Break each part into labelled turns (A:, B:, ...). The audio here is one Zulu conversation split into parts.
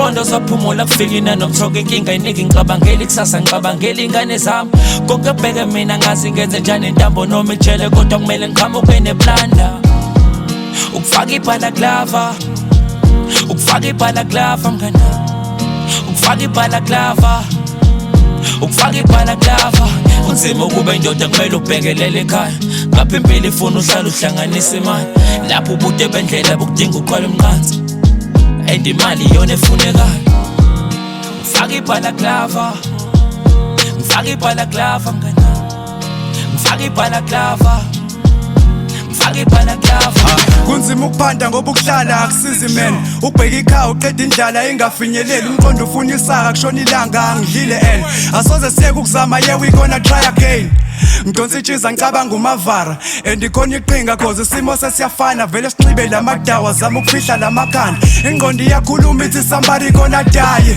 A: Umqondo saphumula kufika nomthoka inkinga iningi ngicabangela ikusasa ngicabangela ingane zami konke bheke mina ngazi ngenze njani intambo noma ijele kodwa kumele ngiqhamuke neplanda ukufaka ibhalaklava ukufaka ibhalaklava mngana ukufaka ibhalaklava ukufaka ibhalaklava kunzima ukuba indoda kumele ubhekelele ekhaya ngapha impilo ifuna uhlala uhlanganisa imali lapho ubude bendlela bukudinga uqala umnqanzi and imali iyona efunekayo ngifaka ibhalaklava ngifaka ibhalaklava mngana ngifaka ibhalaklava ngifaka ibhalaklava
B: kunzima ukuphanda ngoba ukuhlala akusizi man ubheka ikhaya uqeda indlala ingafinyeleli umqondo ufuna isaka kushona ilanga angidlile and asoze siyeke ukuzama yeah we gonna try again ngidonsa itshiza ngicabanga umavara and ikhona iqhinga cause isimo sesiyafana vele sinxibe lamadawa zama ukufihla lamakhanda ingqondo iyakhuluma ithi somebody gonna die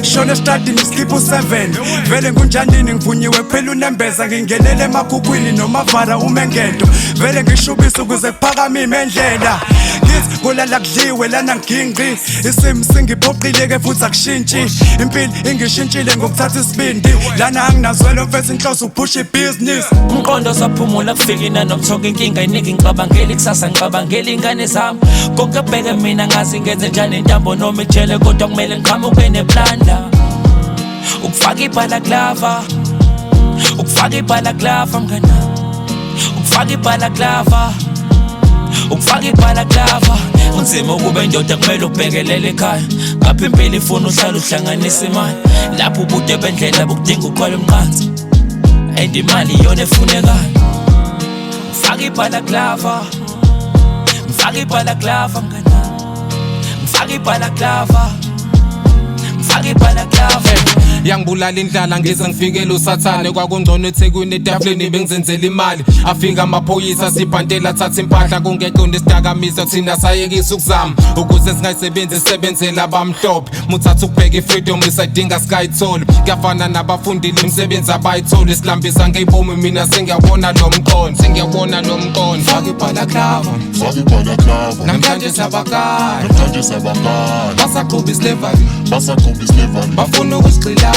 B: shona estradini skip u7 vele ngunjanini ngivunyiwe kuphela unembeza ngingenele emakhukhwini nomavara umengento vele ngishubisa ukuze kuphakame imendlela ngithi kulala kudliwe lana ngingqi isimo singiphoqileke futhi akushintshi impilo ingishintshile ngokuthatha isibindi lana anginazwelo mfethu inhloso uphusha business
A: umqondo saphumula kufika nomthoka inkinga iningi ngicabangela ikusasa ngicabangela ingane zami konke bheke mina ngazi ngenze njani intambo noma ijele kodwa kumele ngiqhamuke neplanda ukufaka ibhalaklava ukufaka ibhalaklava mngana ukufaka ibhalaklava ukufaka ibhalaklava kunzima ukuba indoda kumele ubhekelele ekhaya ngapha impilo ifuna uhlala uhlanganisa imali lapho ubude bendlela bukudinga uqala umnqanzi and imali iyona efunekayo ngifaka ibhalaklava ngifaka ibhalaklava mngana ngifaka ibhalaklava ngifaka ibhalaklava
C: yangibulala indlala ngize ngifikele usathane kwakungcono eThekwini etafuleni bengizenzela imali afika amaphoyisa sibhantela thatha impahla kungeqondo isidakamizwa thina sayekisa ukuzama ukuze singayisebenzi sebenzela abamhlophe muthatha ukubheka ifreedom isidinga sikayitholi kuyafana nabafundile imisebenzi abayitholi isilambisa ngey'bomi mina sengiyabona lo mqondo faka ibhalaklava namhlanje sabakali basaqhuba islavery bafuna ukusigxila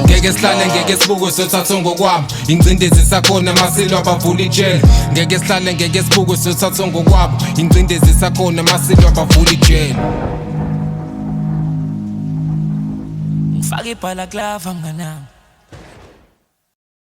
C: ngeke sihlale ngeke sibuke sothatha ngokwabo ingcindezi sakhona masilo abavula ijele ngeke sihlale ngeke sibuke sothatha ngokwabo ingcindezi sakhona masilo abavula ijele
A: ngifaka ibhalaklava mngana